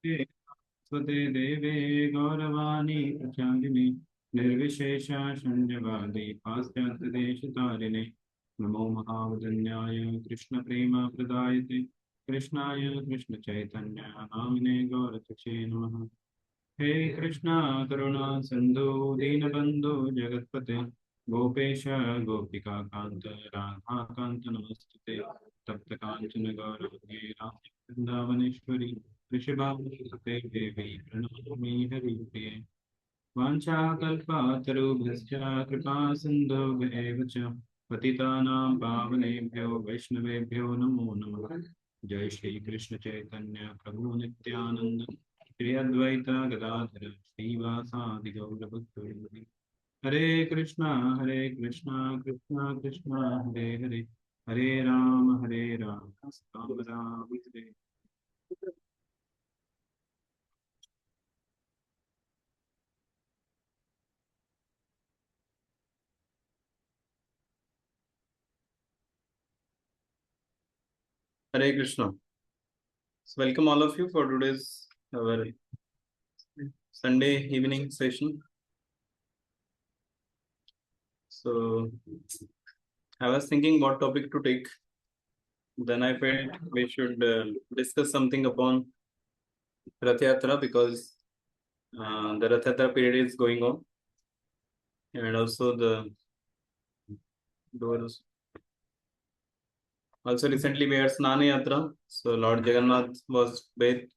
स्वते देवे गौरवाणी प्रचारिणे निर्विशेषा शून्यवादी पाश्चात्यदेशतारिणे नमो महावदन्याय कृष्णप्रेमप्रदायते कृष्णाय कृष्णचैतन्य नामिने गौरतचे नमः। हे कृष्णा करुणा सिंधु दीनबंधु जगत्पते गोपेश गोपिका कांत राधा कांत नमस्ते तप्त कांचन गौरवंगे राधे वृंदावनेश्वरी वृषभानुसुते देवी प्रणमामि हरिप्रिये वाञ्छाकल्पतरुभ्यश्च कृपा सिन्धुभ्येव च पतितानां पावनेभ्यो वैष्णवेभ्यो नमो नमः। जय श्री कृष्ण चैतन्य प्रभु नित्यानंद श्री अद्वैत गदाधर श्रीवासादि गौरभक्तवृंद। हरे कृष्णा कृष्णा कृष्णा हरे हरे हरे राम राम राम हरे। Hare Krishna. So welcome all of you for today's our Sunday evening session. So I was thinking what topic to take. Then I felt we should discuss something upon Ratha-yātrā because the Ratha-yātrā period is going on, and also the doors. Also recently we had Snana-yātrā. So Lord Jagannath was bathed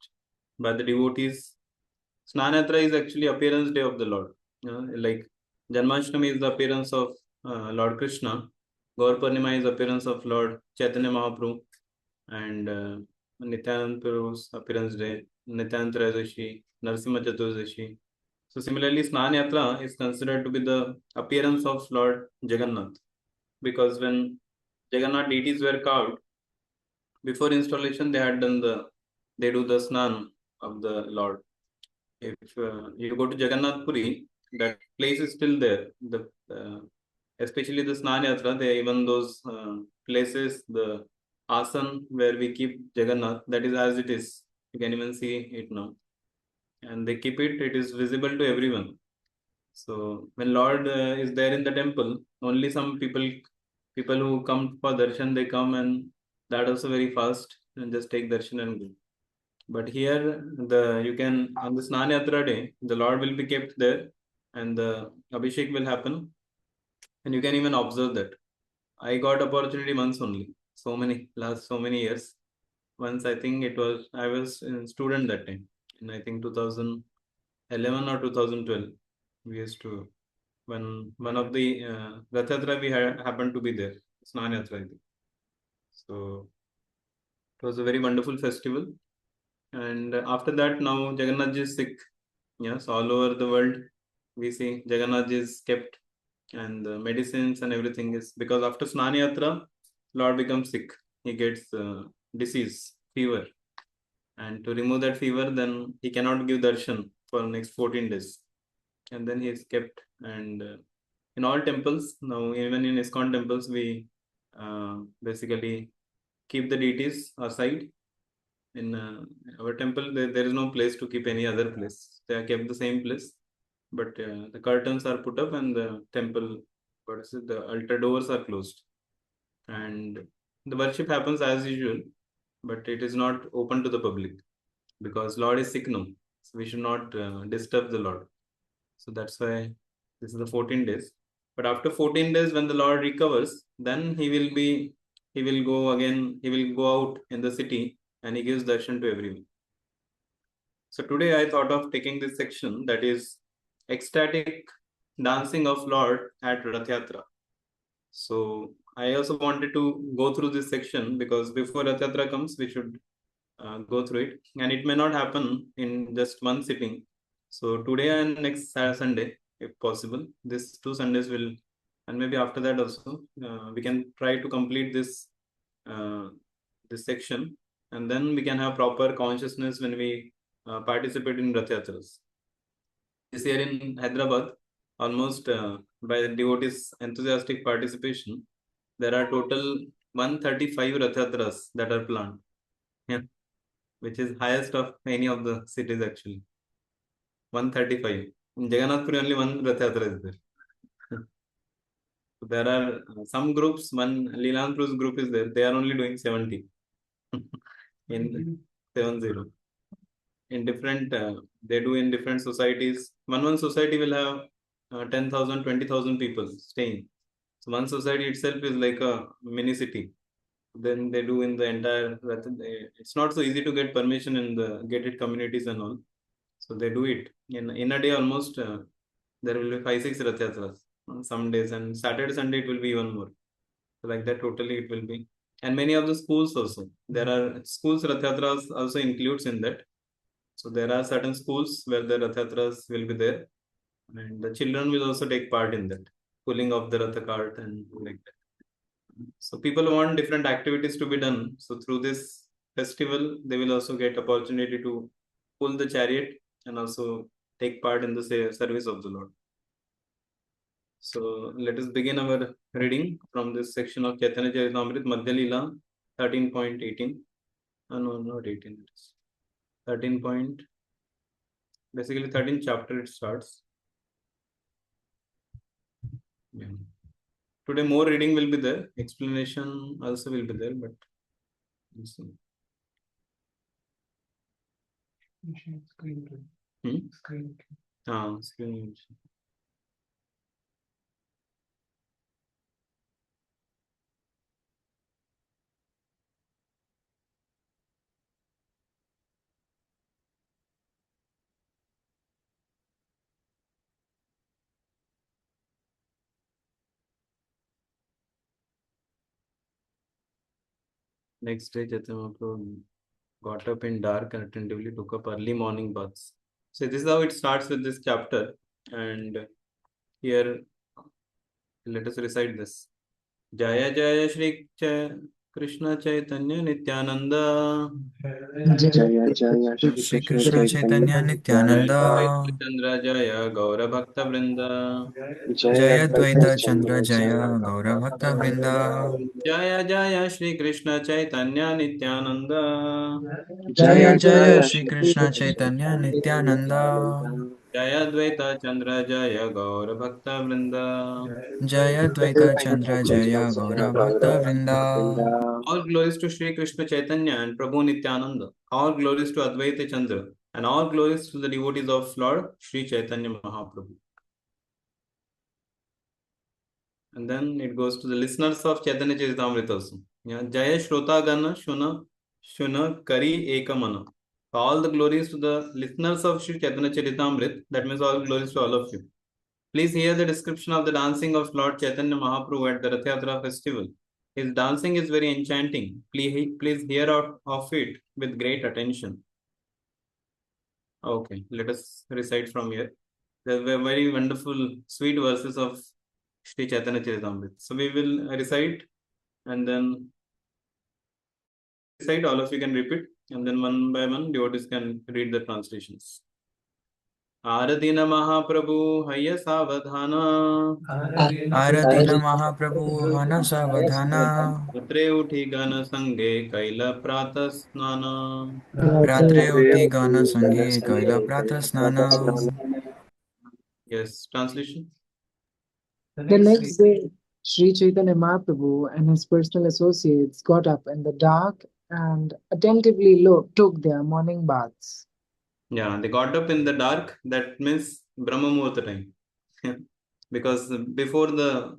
by the devotees. Snana-yātrā is actually appearance day of the Lord. Like Janmashtami is the appearance of Lord Krishna. Gaur Purnima is appearance of Lord Chaitanya Mahaprabhu, and Nityanand Prabhu's appearance day, Nityanand Trayadashi, Narasimha Chaturdashi. So similarly, Snan Yatra is considered to be the appearance of Lord Jagannath, because when Jagannath deities were carved, before installation they do the Snan of the Lord. If you go to Jagannath Puri, that place is still there. Especially the Snan Yatra, even those places, the asan where we keep Jagannath, that is as it is. You can even see it now. And they keep it, it is visible to everyone. So when Lord is there in the temple, only some people who come for darshan, they come, and that also very fast and just take darshan and go. But here, you can on the Snan Yatra day, the Lord will be kept there, and the Abhishek will happen, and you can even observe that. I got opportunity once only. Last so many years. Once I think I was a student that time, and I think 2011 or 2012. We used to when one of the Rath Yatra we happened to be there, Snan Yatra, I think. So it was a very wonderful festival. And after that, now Jagannath ji is sick. Yes, all over the world we see Jagannath ji is kept, and the medicines and everything is because after Snan Yatra, Lord becomes sick. He gets disease, fever, and to remove that fever, then he cannot give darshan for next 14 days, and then he is kept. And in all temples now, even in ISKCON temples, we basically keep the deities aside. In our temple, there is no place to keep any other place. They are kept the same place, but the curtains are put up, and the temple, the altar doors are closed, and the worship happens as usual, but it is not open to the public because Lord is sick now. So we should not disturb the Lord. So that's why this is the 14 days. But after 14 days, when the Lord recovers, then he will go again, he will go out in the city, and he gives darshan to everyone. So today I thought of taking this section, that is ecstatic dancing of Lord at Ratha-yātrā. So I also wanted to go through this section because before Ratha-yātrā comes, we should go through it. And it may not happen in just one sitting. So today and next Sunday, if possible, these 2 Sundays will, and maybe after that also, we can try to complete uh, this section, and then we can have proper consciousness when we participate in Rath Yatras. This year in Hyderabad, almost by the devotees' enthusiastic participation, there are total 135 Rath Yatras that are planned. Yeah. which is highest of any of the cities actually. 135. In Jagannath Puri only one Ratha-yātrā is there. There are some groups, one Leland Cruise group is there, they are only doing 70 in 70. In different, they do in different societies. One society will have 10,000, 20,000 people staying. So one society itself is like a mini city. Then they do in the entire, it's not so easy to get permission in the gated communities and all. So they do it. In a day almost, there will be 5, 6 Rath-yatras on some days, and Saturday, Sunday it will be even more. So like that totally it will be. And many of the schools also. There are schools Rath-yatras also includes in that. So there are certain schools where the Rath-yatras will be there. And the children will also take part in that. Pulling of the Ratha cart and like that. So people want different activities to be done. So through this festival, they will also get opportunity to pull the chariot and also take part in the service of the Lord. So let us begin our reading from this section of Chaitanya Charitamrita, Madhya Leela, 13.18. No, not 18. It is 13 point. Basically, 13th chapter it starts. Yeah. Today more reading will be there. Explanation also will be there, but let's see. Screen. Next day, Chaitanya Mahaprabhu got up in dark and attentively took up early morning baths. So this is how it starts with this chapter. And here, let us recite this. Jaya Jaya Shri Krishna Chaitanya Nityananda. Jaya Jaya Shri Shri Krishna Krishna Chaitanya Nityananda Chandra Jaya Gaura Bhakta Vrinda. Jaya Dvaita Chandra Chandra Jaya Gaura Bhakta Vrinda Jaya Jaya Shri Krishna Chaitanya Nityananda. Jaya Jaya Shri Krishna Chaitanya Nityananda Jaya Dvaita Chandra Jaya Gaura Bhakta Vrinda. Jaya Dvaita Chandra Jaya Gaura Bhakta Vrinda. All glories to Shri Krishna Chaitanya and Prabhu Nityananda. All glories to Advaita Chandra. And all glories to the devotees of Lord Shri Chaitanya Mahaprabhu. And then it goes to the listeners of Chaitanya Charitamrita also. Yeah. Jaya Shrota Gana Shuna Kari Ekamana. All the glories to the listeners of Shri Chaitanya Charitamrita. That means all glories to all of you. Please hear the description of the dancing of Lord Chaitanya Mahaprabhu at the Ratha-yātrā festival. His dancing is very enchanting. Please hear out of it with great attention. Okay, let us recite from here. There were very wonderful, sweet verses of Sri Chaitanya Charitamrita. So we will recite and then recite, all of you can repeat, and then one by one devotees can read the translations. आरती न महाप्रभु हय सावधान आरती न महाप्रभु हन सावधान रात्रे उठी गण संगे कैल प्रातः स्नान रात्रे उठी गण संगे कैल प्रातः स्नान. Yes, translation. The next day, Sri Chaitanya Mahaprabhu and his personal associates got up in the dark and attentively took their morning baths. Yeah, they got up in the dark. That means Brahma Muhurta time. Because before the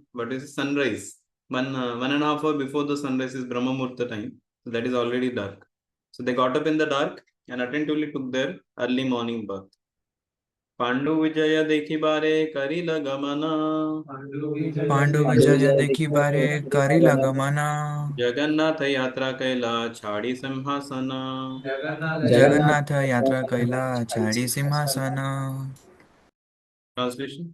sunrise, 1.5 hour before the sunrise is Brahma Muhurta time. So that is already dark. So they got up in the dark and attentively took their early morning bath. Pandu विजय देखी बारे करिल गमन पांडु विजय देखी बारे करिला गमन जगन्नाथ यात्रा कैला छाड़ी सिंहासन जगन्नाथ यात्रा कैला छाड़ी सिंहासन. Translation.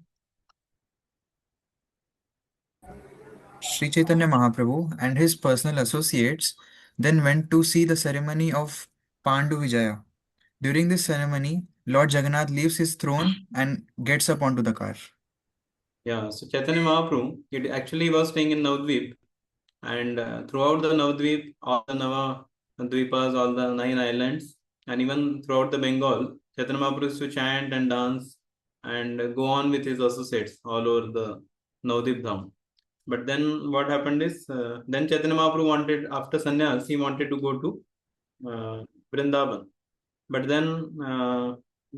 Sri Chaitanya Mahaprabhu and his personal associates then went to see the ceremony of Pandu Vijaya. During this ceremony, Lord Jagannath leaves his throne and gets up onto the car. Yeah, so Chaitanya Mahaprabhu, it actually was staying in Navadvip, and throughout the Navadvip, all the Nava Dvipas, all the 9 islands, And even throughout the Bengal, Chaitanya Mahaprabhu used to chant and dance and go on with his associates all over the Navadip Dham. But then what happened is, then Chaitanya Mahaprabhu wanted, after sannyas, he wanted to go to Vrindavan. But then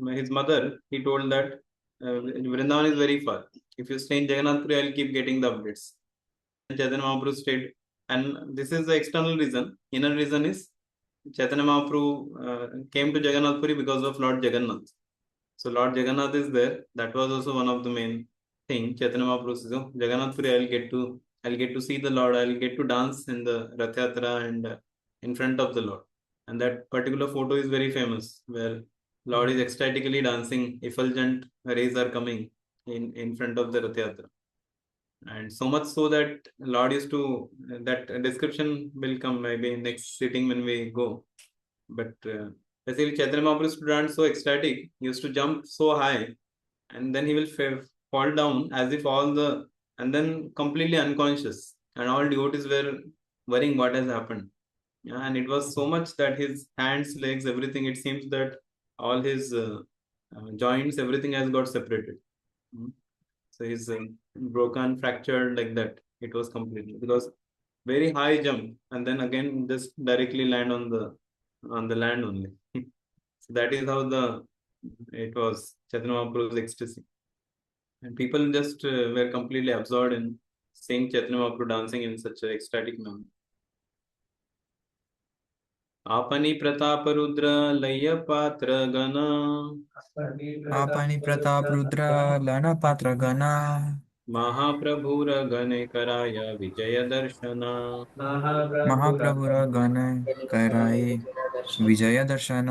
his mother, he told that Vrindavan is very far. If you stay in Jagannath Puri, I'll keep getting the updates. And Chaitanya Mahaprabhu stayed. And this is the external reason. Inner reason is Chaitanya Mahaprabhu came to Jagannath Puri because of Lord Jagannath. So Lord Jagannath is there. That was also one of the main thing. Chaitanya Mahaprabhu says, oh, Jagannath Puri, I'll get to see the Lord. I'll get to dance in the Ratha-yātrā and in front of the Lord. And that particular photo is very famous, where Lord is ecstatically dancing. Effulgent rays are coming in front of the Ratha-yātrā. And so much so that Lord used to, that description will come maybe in next sitting when we go. But basically, Chaitanya Mahaprabhu used to dance so ecstatic, he used to jump so high, and then he will fall down as if and then completely unconscious. And all devotees were worrying what has happened. Yeah, and it was so much that his hands, legs, everything, it seems that all his joints, everything has got separated. So he's broken, fractured like that. It was completely because very high jump, and then again just directly land on the land only. So that is how it was Chaitanya Mahaprabhu's ecstasy, and people just were completely absorbed in seeing Chaitanya Mahaprabhu dancing in such an ecstatic manner. आपनी प्रताप रुद्र लय पात्र गण आपनी प्रताप रुद्र लना पात्र गणा महाप्रभुर गण कराय विजय दर्शन महाप्रभुर गण कराए विजय दर्शन.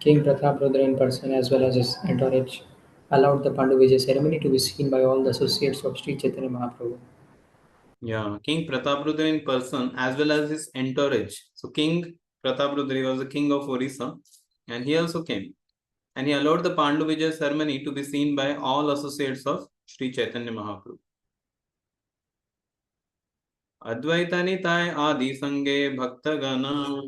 King Prataprudra in person as well as his entourage allowed the Pandu Vijay ceremony to be seen by all the associates of Sri Chaitanya Mahaprabhu. Yeah, King Prataprudra in person as well as his entourage. So King Prataprudra was the king of Orissa, and he also came. And he allowed the Pandu Vijay ceremony to be seen by all associates of Sri Chaitanya Mahaprabhu. Advaita Nitai Adi Sange Bhakta Gana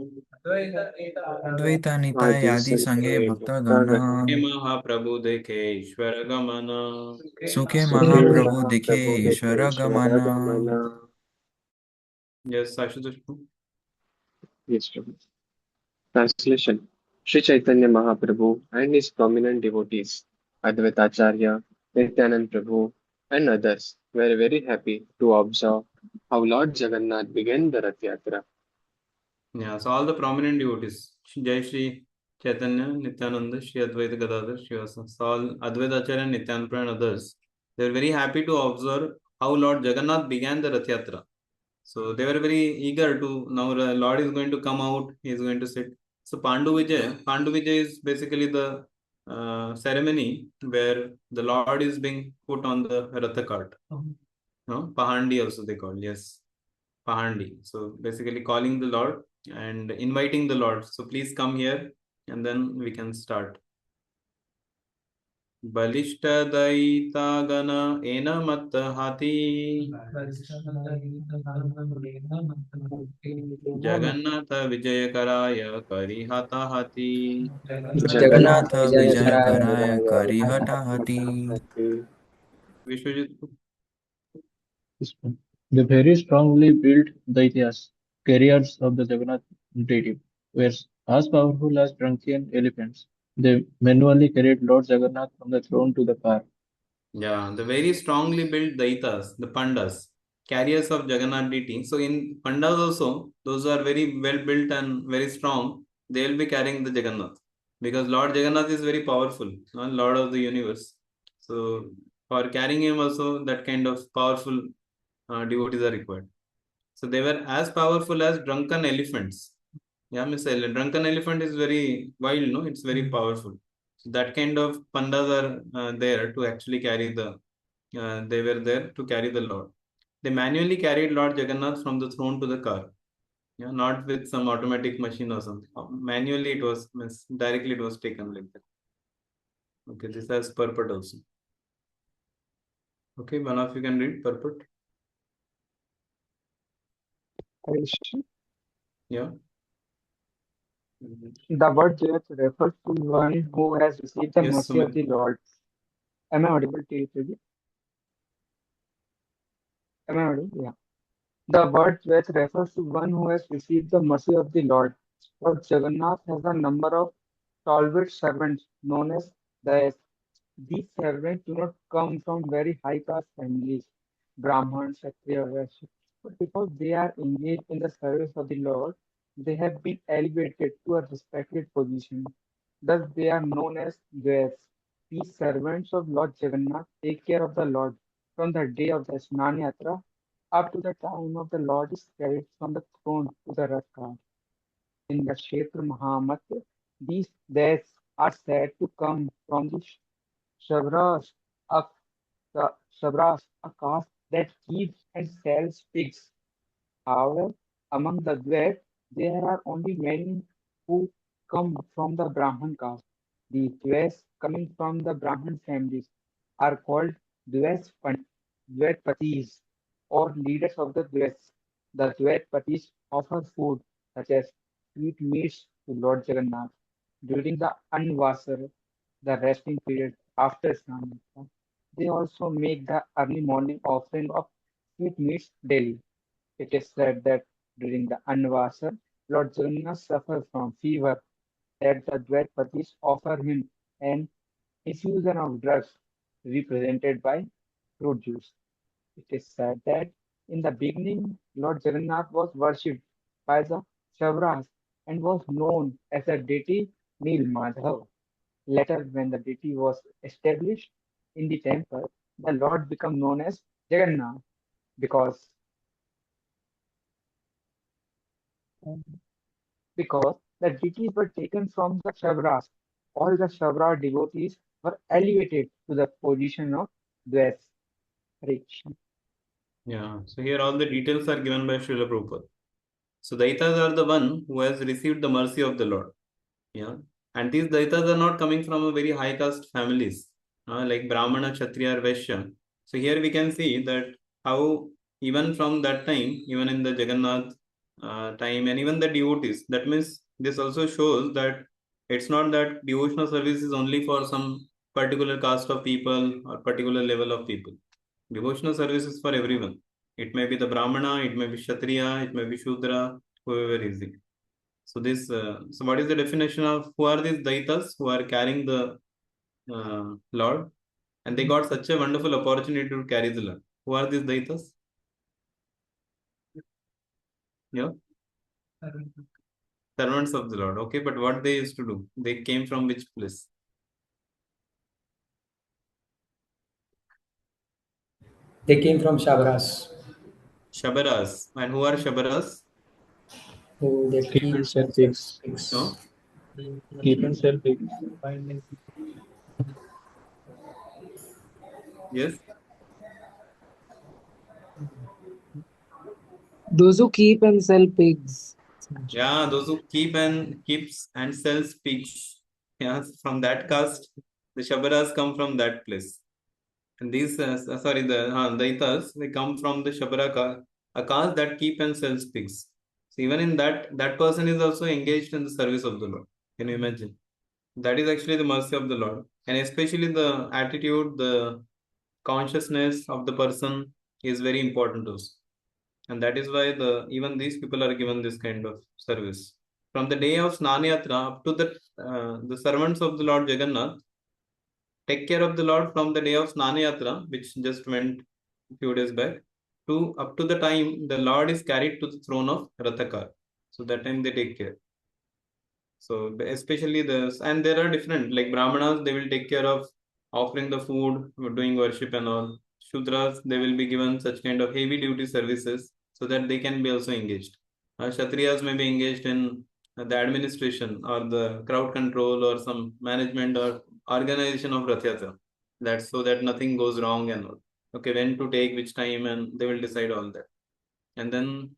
Advaita Nitai Adi Sange Bhakta Gana Mahaprabhu Dekhe Ishwara Gamana. Sukhe Mahaprabhu Dekhe Ishwara Gamana. Yes, Ashutosh. Yes, Prabhu. Translation. Sri Chaitanya Mahaprabhu and his prominent devotees, Advaitacharya, Nityanand Prabhu, and others were very happy to observe how Lord Jagannath began the Rath-yātrā. Yeah, so all the prominent devotees, Jai Shri Chaitanya, Nityananda, Shri Advaita Gadadhar, Srivasa, so all Advaita Acharya, Nityananda and others, they were very happy to observe how Lord Jagannath began the Rath-yātrā. So they were very eager to, now the Lord is going to come out, he is going to sit. So Pandu Vijay is basically the ceremony where the Lord is being put on the Ratha cart. No? Pahandi also they call, yes. Pahandi. So basically calling the Lord and inviting the Lord. So please come here and then we can start. Balishta Daita Gana Ena Matta Hati Jagannatha Vijayakaraya Karihata Hati. Jagannatha Vijaya Karaya Karihata Hati. Vishwajit. The very strongly built Daityas, carriers of the Jagannath deity, were as powerful as drunken elephants. They manually carried Lord Jagannath from the throne to the car. Yeah, the very strongly built Daitas, the Pandas, carriers of Jagannath deity. So in Pandas also, those who are very well built and very strong, they will be carrying the Jagannath. Because Lord Jagannath is very powerful, Lord of the universe. So for carrying him also, that kind of powerful devotees are required. So they were as powerful as drunken elephants. Yeah, Miss Ellen, drunken elephant is very wild, no? It's very powerful. So that kind of pandas are there to actually carry they were there to carry the Lord. They manually carried Lord Jagannath from the throne to the car. Yeah, not with some automatic machine or something. Manually it was, directly it was taken like that. Okay, this has purport also. Okay, one of you can read purport. Yeah. The word Judge refers to one who has received the Yes, mercy of Sumit. the Lord. Am I audible to you, Prabhu? Am I audible? Yeah. The word Judge refers to one who has received the mercy of the Lord. Lord Jagannath has a number of stalwart servants known as the. These servants do not come from very high caste families, Brahmins, Kshatriya, Vaishya, but because they are engaged in the service of the Lord, they have been elevated to a respected position. Thus, they are known as Dwais. These servants of Lord Jagannath take care of the Lord from the day of the Snan-yatra up to the time of the Lord is carried from the throne to the Rath car. In the Kshetra Mahamatya, these deaths are said to come from the Shavras, a, the Shavras, a caste that keeps and sells pigs. However, among the Dwais, there are only many who come from the Brahman caste. The Dwais coming from the Brahman families are called Dvaitpatis or leaders of the Dwais. The Dvaitpatis offer food such as sweet meats to Lord Jagannath during the Anvasar, the resting period after Snanayatra. They also make the early morning offering of sweetmeats daily. It is said that during the Anvasar, Lord Jagannath suffers from fever, that the Dvaitapatis offer him an infusion of drugs represented by fruit juice. It is said that in the beginning, Lord Jagannath was worshipped by the Shavras and was known as the deity Nilmadhav. Later, when the deity was established in the temple, the Lord became known as Jagannath because because the deities were taken from the Shavras. All the Shavra devotees were elevated to the position of Dwais. Hare Krishna. Yeah. So here all the details are given by Srila Prabhupada. So Daitas are the one who has received the mercy of the Lord. Yeah. And these Daitas are not coming from a very high caste families, like Brahmana, Kshatriya, or Vaishya. So here we can see that how even from that time, even in the Jagannath time, and even the devotees, that means this also shows that it's not that devotional service is only for some particular caste of people or particular level of people. Devotional service is for everyone. It may be the Brahmana, it may be Kshatriya, it may be Shudra, whoever is it. So this, so what is the definition of who are these Daitas who are carrying the Lord? And they got such a wonderful opportunity to carry the Lord. Who are these Daitas? Yeah, servants of the Lord. Okay, but what they used to do? They came from which place? They came from Shabras, Shabaras. And who are Shabaras? who they Keep keep and and sell sell pigs. pigs. No? Keep and sell pigs. Yes. Those who keep and sell pigs. Yeah, those who keeps and sells pigs. Yeah, from that caste, the Shabaras come from that place. And these, sorry, the Daitas, they come from the Shabara caste, a caste that keep and sells pigs. So even in that, that person is also engaged in the service of the Lord. Can you imagine? That is actually the mercy of the Lord. And especially the attitude, the consciousness of the person is very important to us. And that is why even these people are given this kind of service. From the day of Snanayatra up to the servants of the Lord Jagannath take care of the Lord from the day of Snanayatra, which just went a few days back, to up to the time the Lord is carried to the throne of Ratha-car. So that time they take care. So especially and there are different, like Brahmanas, they will take care of offering the food, doing worship and all. Shudras, they will be given such kind of heavy duty services so that they can be also engaged. Kshatriyas may be engaged in the administration or the crowd control or some management or organization of Ratha-yātrā. That's so that nothing goes wrong and all. Okay, when to take which time, and they will decide all that. And then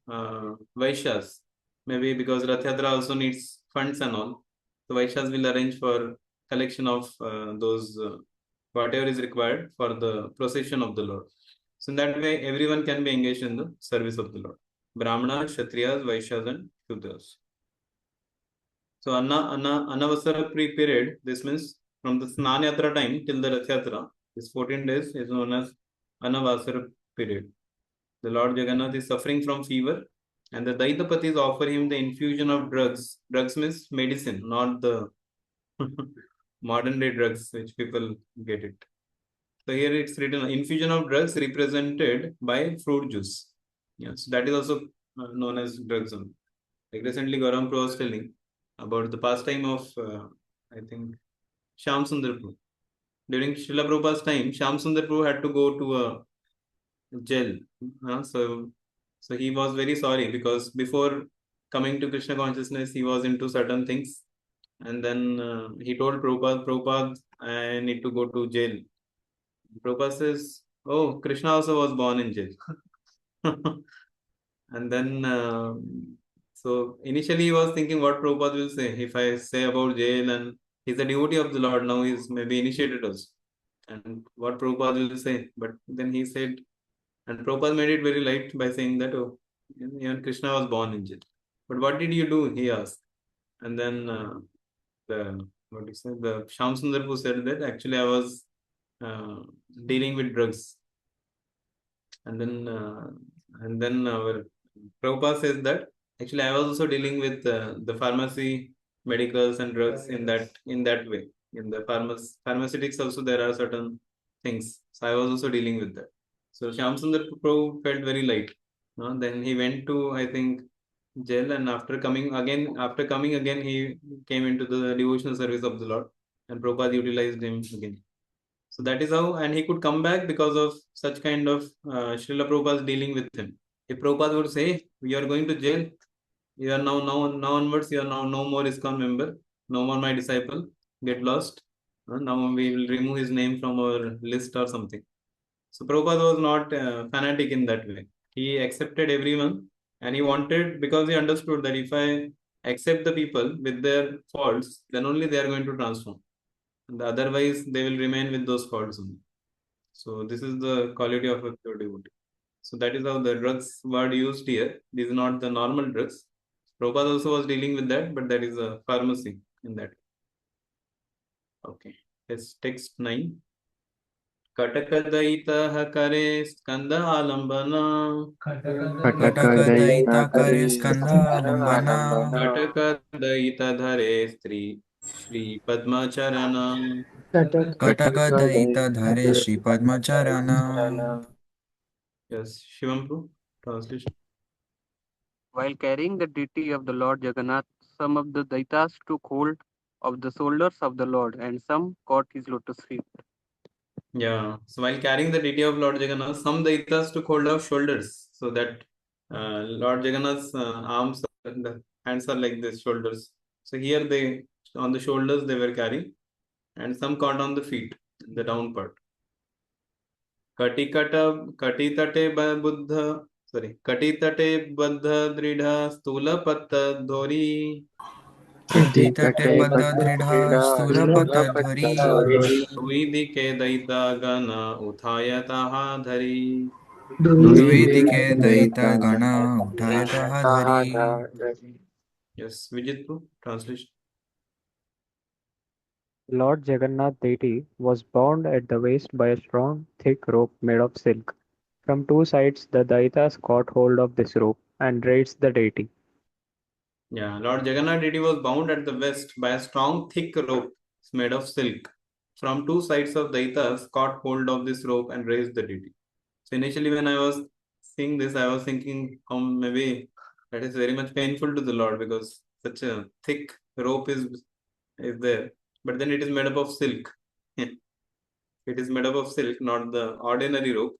Vaishyas, maybe because Ratha-yātrā also needs funds and all. So Vaishyas will arrange for collection of those whatever is required for the procession of the Lord. So in that way, everyone can be engaged in the service of the Lord. Brahmana, Kshatriyas, Vaishyas, and Shudras. So Anavasara period, this means from the Snanyatra time till the Ratha-yātrā, this 14 days is known as Anavasara period. The Lord Jagannath is suffering from fever, and the Daitapatis offer him the infusion of drugs. Drugs means medicine, not the modern day drugs which people get it. So here it's written infusion of drugs represented by fruit juice. Yes, that is also known as drugs. Like recently, Garam Pro was telling about the pastime of I think Shyam Sundar Prabhu. During Srila Prabhupada's time, Shyam Sundar Prabhu had to go to a jail. So he was very sorry because before coming to Krishna consciousness, he was into certain things. And then he told Prabhupada, I need to go to jail. Prabhupada says, oh, Krishna also was born in jail. And then, so initially he was thinking what Prabhupada will say. If I say about jail and he's a devotee of the Lord, now he's maybe initiated also. And what Prabhupada will say. But then he said, and Prabhupada made it very light by saying that, oh, even Krishna was born in jail. But what did you do? He asked. And then the Shyam Sundar who said that actually I was dealing with drugs. And then our Prabhupada says that actually I was also dealing with the pharmacy, medicals and drugs in that way. In the pharmaceutics also there are certain things. So I was also dealing with that. So Shyam Sundar Prabhu felt very light. Then he went to, I think, jail, and after coming again, he came into the devotional service of the Lord, and Prabhupada utilized him again. So that is how, and he could come back because of such kind of Srila Prabhupada dealing with him. If Prabhupada would say, you are going to jail, you are now onwards, you are now no more ISKCON member, no more my disciple, get lost. Now we will remove his name from our list or something. So Prabhupada was not fanatic in that way. He accepted everyone, and he wanted, because he understood that if I accept the people with their faults, then only they are going to transform. And otherwise, they will remain with those faults only. So this is the quality of a pure devotee. So that is how the drugs word used here. These are not the normal drugs. Prabhupada also was dealing with that, but that is a pharmacy in that. Okay. Let's text 9. Katakadaitah kare skanda alambana. Katakadaita kare skandha alambana. Katakadaita dhare Sri Padmacharana. Katakadaita dhare Shri Padmacharana. Yes, Shivam, translation. While carrying the deity of the Lord Jagannath, some of the Daitas took hold of the shoulders of the Lord, and some caught his lotus feet. Yeah. So while carrying the deity of Lord Jagannath, some Daitas took hold of shoulders, so that Lord Jagannath's arms and the hands are like this, shoulders. So here they, on the shoulders they were carrying, and some caught on the feet, the down part. Katitate baddha dridha stula patta dhori. Katitate baddha dridha stula patta dhari. Duvidike daita gana uthayataha dhari. Duvidike daita gana uthayataha dhari. Yes, Vijitpu, translation. Lord Jagannath deity was bound at the waist by a strong, thick rope made of silk. From two sides, the Daitas caught hold of this rope and raised the deity. Yeah, Lord Jagannath deity was bound at the waist by a strong, thick rope made of silk. From two sides of Daitas caught hold of this rope and raised the deity. So initially, when I was seeing this, I was thinking, maybe that is very much painful to the Lord because such a thick rope is there. But then it is made up of silk. It is made up of silk, not the ordinary rope.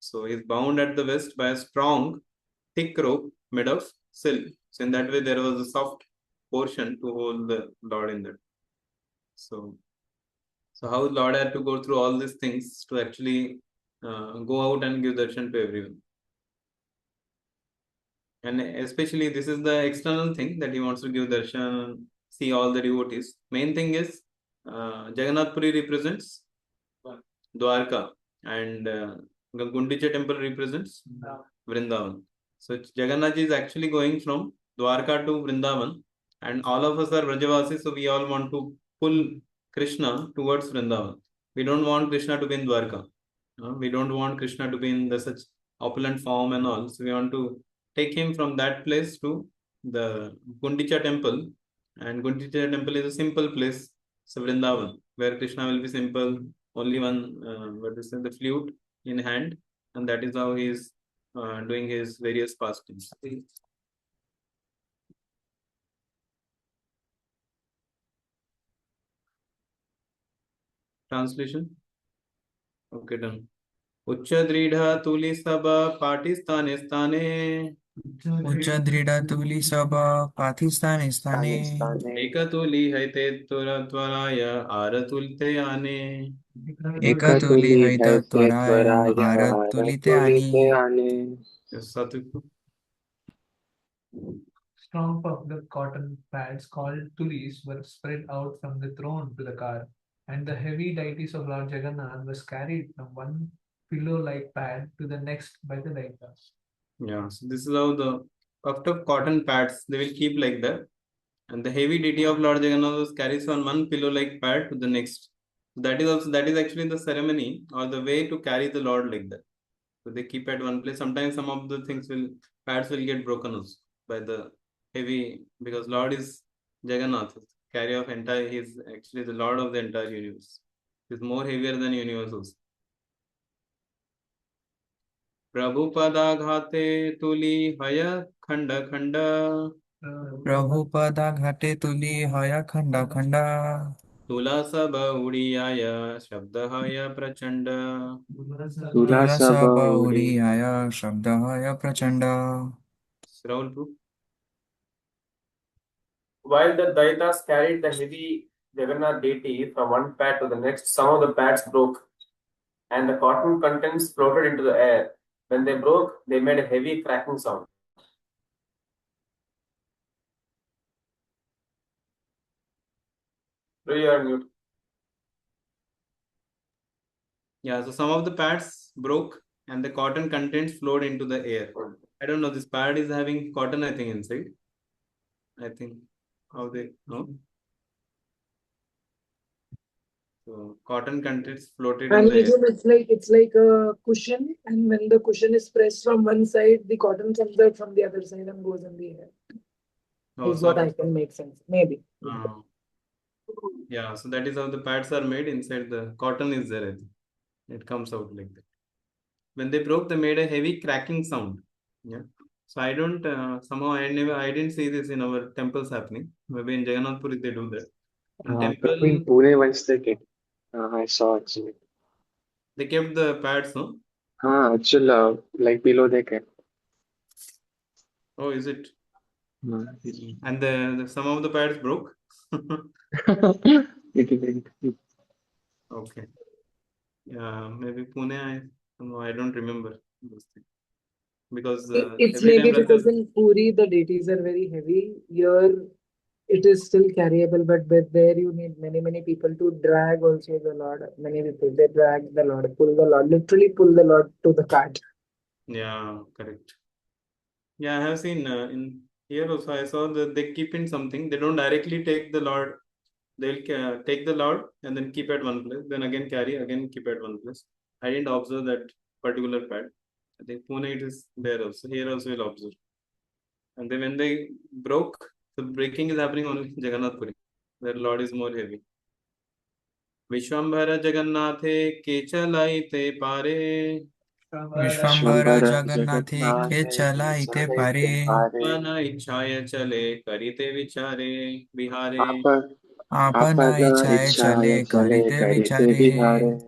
So he is bound at the waist by a strong, thick rope made of silk. So in that way, there was a soft portion to hold the Lord in that. So how Lord had to go through all these things to actually go out and give darshan to everyone. And especially this is the external thing that he wants to give darshan, see all the devotees. Main thing is Jagannath Puri represents Dwarka, and Gundicha temple represents Vrindavan. So Jagannath is actually going from Dwarka to Vrindavan, and all of us are Brajavasis, so we all want to pull Krishna towards Vrindavan. We don't want Krishna to be in Dwarka. We don't want Krishna to be in the such opulent form and all. So we want to take him from that place to the Gundicha temple. And Gundicha temple is a simple place. So Vrindavan, where Krishna will be simple, only one, the flute in hand. And that is how he is doing his various fastings. Translation? Okay, done. उच्च दृढ़ तुली सब पाठी स्थाने स्थाने उच्च दृढ़ तुली सब पाथि स्थाने स्थाने एक तुली है ते त्वराय आर तुलते आने एक तुली हैत त्वराय आर तुलिते आनी. सात्विक. Strong puffed cotton pads called tulis were spread out from the throne to the car, and the heavy deities of Lord Jagannath was carried from one pillow-like pad to the next by the deitas. Yeah, so this is how the puffed up cotton pads they will keep like that, and the heavy deity of Lord Jagannath was carries on one pillow-like pad to the next. That is actually the ceremony or the way to carry the Lord like that. So they keep at one place. Sometimes some of the pads will get broken also by the heavy, because Lord is Jagannath, carry of entire. He is actually the Lord of the entire universe. He is more heavier than universe also. Prabhu padaghate tuli haya khanda khanda. प्रभु पदाघाते तुली हया खंडा खंडा. तुला सब उड़ियाय शब्दहय प्रचंड. तुला सब उड़ियाय शब्दहय प्रचंड. Rahul, While the Daitas carried the heavy Jagannath deity from one pad to the next, some of the pads broke and the cotton contents floated into the air. When they broke, they made a heavy cracking sound. You are mute. Yeah, so some of the pads broke and the cotton contents flowed into the air. I don't know, this pad is having cotton, I think, inside. I think how they know. So cotton contents floated in And the air. it's like a cushion, and when the cushion is pressed from one side, the cotton comes out from the other side and goes in the air. Oh, Is so, what I can make sense. Maybe. yeah, so that is how the pads are made. Inside the cotton is there. I think. It comes out like that. When they broke, they made a heavy cracking sound. Yeah. So I don't somehow I didn't see this in our temples happening. Maybe in Jagannath Puri they do that. In temple, In Pune once they did. I saw actually. they kept the pads, no? Actually, like below they kept. Oh, is it? And the some of the pads broke. It didn't. Okay. Yeah, maybe Pune. I don't remember those things. Because It's every maybe time because in Puri the deities are very heavy. Here it is still carryable, but there you need many people to drag also the Lord. Many people they drag the Lord, pull the Lord, literally pull the Lord to the cart. Yeah, correct. Yeah, I have seen in here also. I saw that they keep in something. They don't directly take the Lord. They'll take the Lord and then keep at one place. Then again carry, again keep at one place. I didn't observe that particular pad. I think Pune it is there also. Here also will observe. And then when they broke, the breaking is happening only in Jagannath Puri, where Lord is more heavy. Vishwambhara Jagannathe Kechalaite Pare. विश्वम्भर जगन्नाथे के चलाइते पारे. मन इच्छाय चले करिते विचारे विहारे. आपन इच्छाए चले करिते विचारे.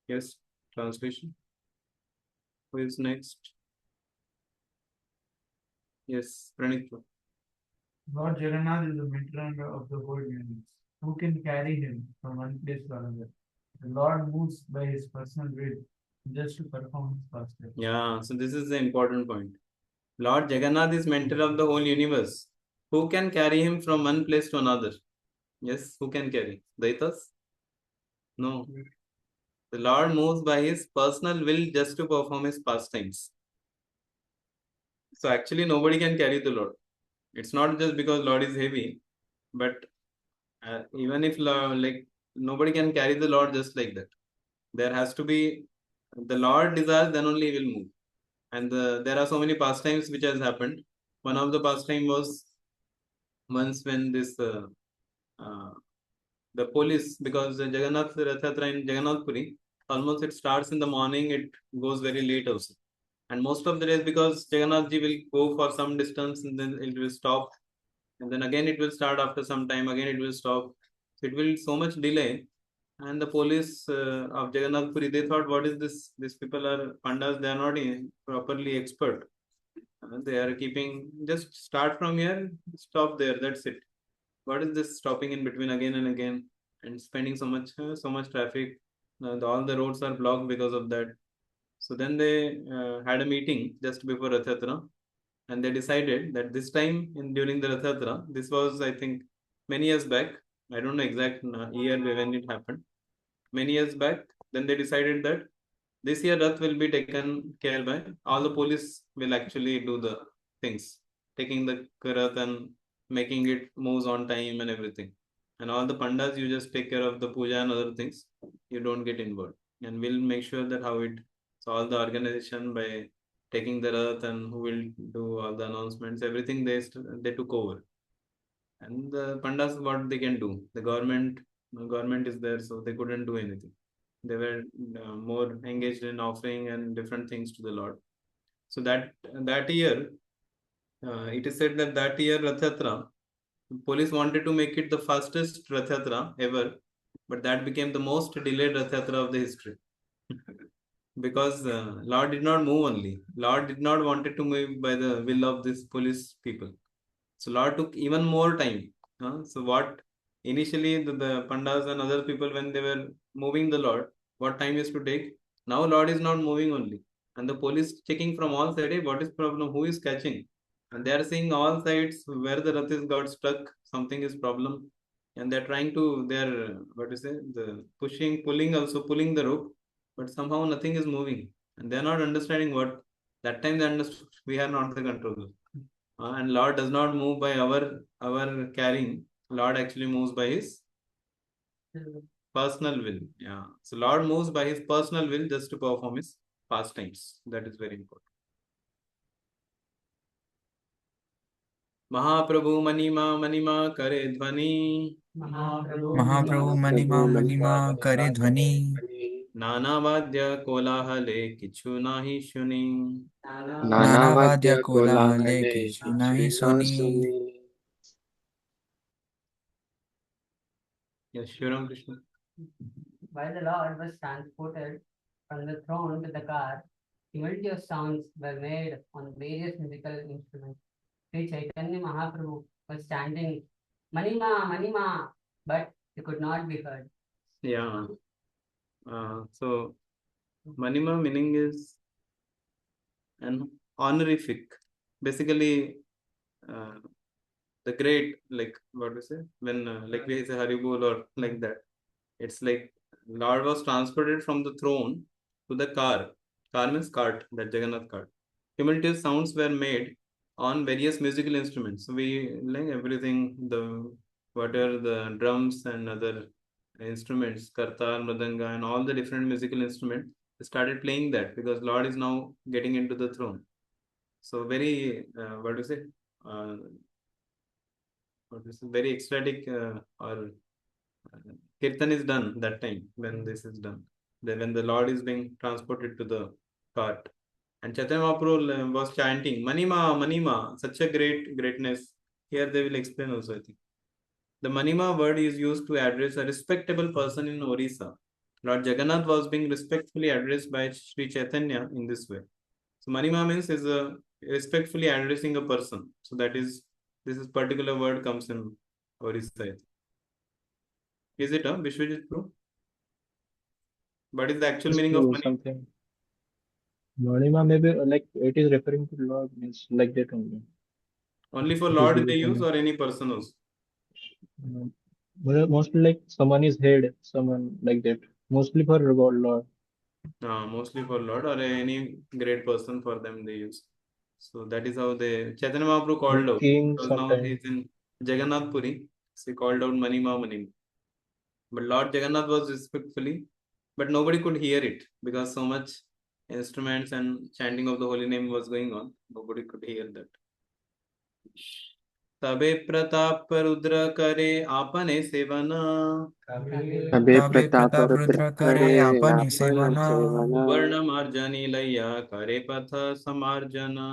Yes, translation. Who is next? Yes, Pranit. Lord Jagannath is the matron of the whole universe. Who can carry him from one place to another? The Lord moves by his personal will just to perform his pastime. Yeah, so this is the important point. Lord Jagannath is mentor of the whole universe. Who can carry him from one place to another? Yes, who can carry? Daitas? No. The Lord moves by his personal will just to perform his pastimes. So actually nobody can carry the Lord. It's not just because Lord is heavy, but even if like nobody can carry the Lord just like that. There has to be the Lord desires, then only he will move. And there are so many pastimes which has happened. One of the pastime was once when this uh, the police, because the Jagannath Ratha-yātrā in Jagannath Puri, almost it starts in the morning, it goes very late also. And most of the days, because Jagannath ji will go for some distance and then it will stop, and then again it will start after some time, again it will stop. So it will so much delay. And the police of Jagannath Puri, they thought, what is this? These people are pandas, they are not properly expert. They are keeping, just start from here, stop there, that's it. What is this stopping in between again and again and spending so much traffic? All the roads are blocked because of that. So then they had a meeting just before Ratha-yātrā, and they decided that this time during the Ratha-yātrā, this was I think many years back. I don't know exact year when it happened. Many years back, then they decided that this year Rath will be taken care by. All the police will actually do the things, taking the Rath and making it moves on time and everything. And all the pandas, you just take care of the puja and other things. You don't get involved. And we'll make sure that how it, so all the organization by taking the Rath and who will do all the announcements, everything they took over. And the pandas, what they can do? The government is there, so they couldn't do anything. They were more engaged in offering and different things to the Lord. So that year, it is said that that year Ratha-yātrā, police wanted to make it the fastest Ratha-yātrā ever, but that became the most delayed Ratha-yātrā of the history. Because Lord did not move only. Lord did not wanted to move by the will of these police people. So Lord took even more time. So what initially the pandas and other people, when they were moving the Lord, what time used to take? Now Lord is not moving only. And the police checking from all sides, hey, what is problem? Who is catching? And they are seeing all sides where the Rath is got stuck, something is problem. And they're trying to, they're, what is it, the pushing, pulling, also pulling the rope, but somehow nothing is moving. And they're not understanding what, that time they understood we are not the controller. And Lord does not move by our carrying. Lord actually moves by his personal will. Yeah. So Lord moves by his personal will just to perform his pastimes. That is very important. Mahaprabhu Manima Kare Dhvani. Mahaprabhu Manima Kare Dhvani. Nana Vadya Kolahale Kichu Nahi Shuni. Nana Vadya Kolahale Kichu Nahi Suni. Yes, Sharan Krishna. While the Lord was transported from the throne to the car, tumultuous sounds were made on various musical instruments. Sri Chaitanya Mahaprabhu was chanting, Manima, Manima, but he could not be heard. Yeah. So Manima meaning is an honorific. Basically, the great, like what we say, when like we say Haribol or like that. It's like Lord was transported from the throne to the car. Car means cart, that Jagannath cart. Cumulative sounds were made on various musical instruments. So we like everything, the whatever the drums and other instruments, kartal, mridanga, and all the different musical instruments started playing that because Lord is now getting into the throne. So very what do you say? What is very ecstatic or kirtan is done that time when this is done. Then when the Lord is being transported to the cart. And Chaitanya Mahaprabhu was chanting, Manima, Manima, such a greatness. Here they will explain also, I think. The Manima word is used to address a respectable person in Orissa. Lord Jagannath was being respectfully addressed by Sri Chaitanya in this way. So Manima means is a respectfully addressing a person. So that is, this is particular word comes in Orissa. Is it a Vishwajit Pro? What is the actual Just meaning of to Manima? something. Manima maybe like it is referring to Lord means like that only. Only for It is Lord they used use in or any person also? mostly like someone is head, someone like that. Mostly for God, Lord. Mostly for Lord or any great person for them they use. So that is how they Chaitanya Mahaprabhu called out. King Because now sometimes. he's in Jagannath Puri. So he called out Manima Manima. But Lord Jagannath was respectfully, but nobody could hear it because so much instruments and chanting of the holy name was going on. Nobody could hear that. तबे प्रताप रुद्र करे आपने सेवना तबे तबे प्रताप प्रताप रुद्र रुद्र करे करे आपने आपन सेवना सेवना वर्ण मार्जनी लैया करे पथ समार्जना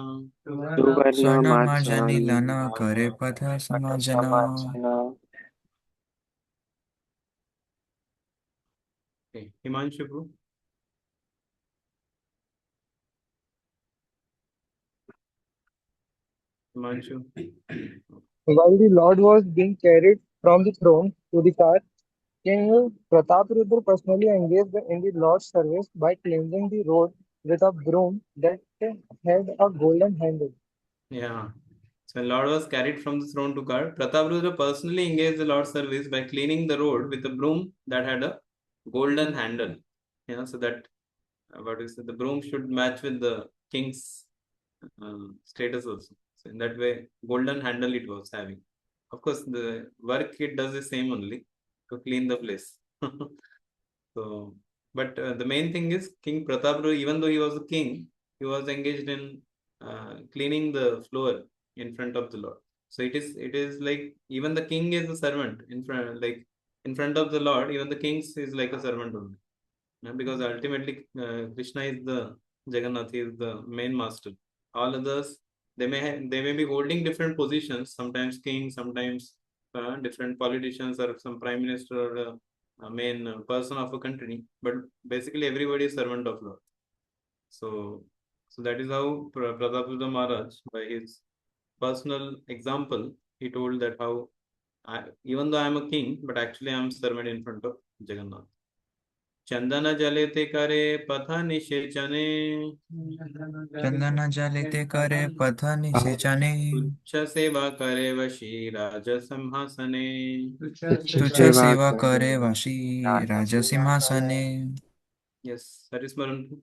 सुवर्ण स्वर्ण मार्जनी मार्जन लना करे पथ समार्जना समार्जना Okay. Himanshu Bro. Himanshu. While the Lord was being carried from the throne to the car, King Prataprudra personally engaged in the Lord's service by cleansing the road with a broom that had a golden handle. Yeah. So when Lord was carried from the throne to car, Prataprudra personally engaged the Lord's service by cleaning the road with a broom that had a golden handle. Yeah, so that what is it? The broom should match with the king's status also. So in that way, golden handle it was having. Of course, the work it does the same only to clean the place. So, but the main thing is King Pratapruddha, even though he was a king, he was engaged in cleaning the floor in front of the Lord. So it is like even the king is a servant in front of the Lord. Even the king is like a servant only. Yeah, because ultimately Krishna is the Jagannath, he is the main master. All others they may be holding different positions. Sometimes king, sometimes different politicians or some prime minister or a main person of a country. But basically everybody is servant of Lord. So that is how Pratapuruddha Maharaj, by his personal example, he told that how even though I am a king, but actually I am servant in front of Jagannath. चंदन जले ते करे पथ निषेचने चंदन जलिते करे पथ निषेचने तुच्छ सेवा करे वशी राज सिंहासने तुच्छ सेवा करे वशी राज Sinhasane. Yes, that is Maran.